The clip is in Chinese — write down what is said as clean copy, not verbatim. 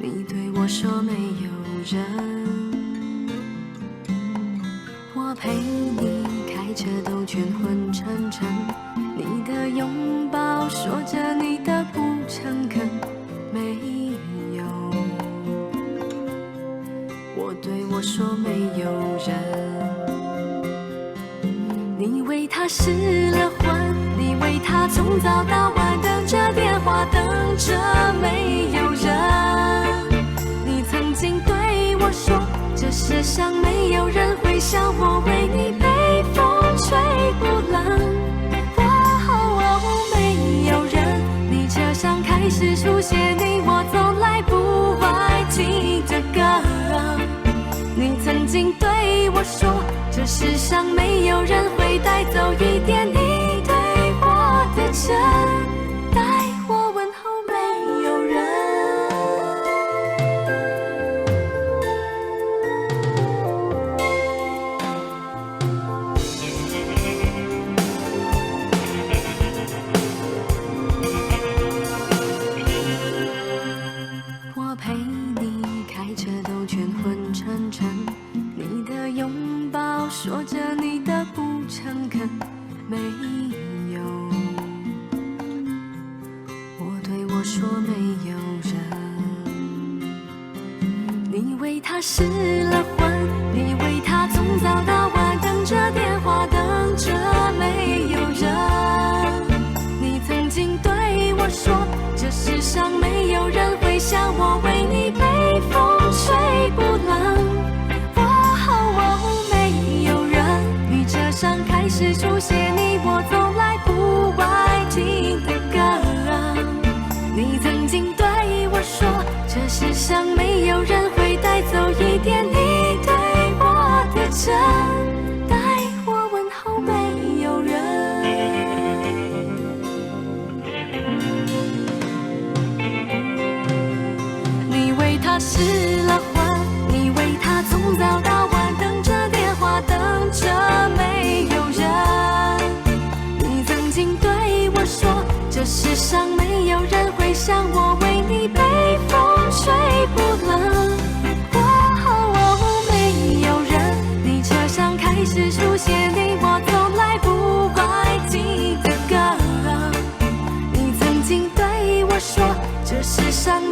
你对我说没有人，我陪你开车都全昏沉沉，你的拥抱说着你的不诚恳，没有，我对我说没有人，你为他失了魂，你为他从早到晚等着电话，等着没有人。你曾经对我说，这世上没有人会像我为你被风吹不冷。没有人，你车上开始出现你我从来不爱听的歌。你曾经对我说，这世上没有人会带走一点你对我的真，待我问候没有人。我陪你开车都全昏沉沉，你的拥抱说着你的不诚恳，没有，我对我说没有人。你为他失了魂，你为他从早到晚等着电话，等着没有人。你曾经对我说，这世上没有人会像我为你被风吹不冷。没有人，你车上开始出现你我从来不爱听的歌。你曾经对我说，这世上没有人会带走一点你对我的真，待我问候没有人。你为他失了魂，你为他从早到晚等着电话，等着没有人。你曾经对我说，这世上没有人会像我为你被风吹不冷。没有人，你车上开始出现你我从来不爱听的歌。你曾经对我说，这世上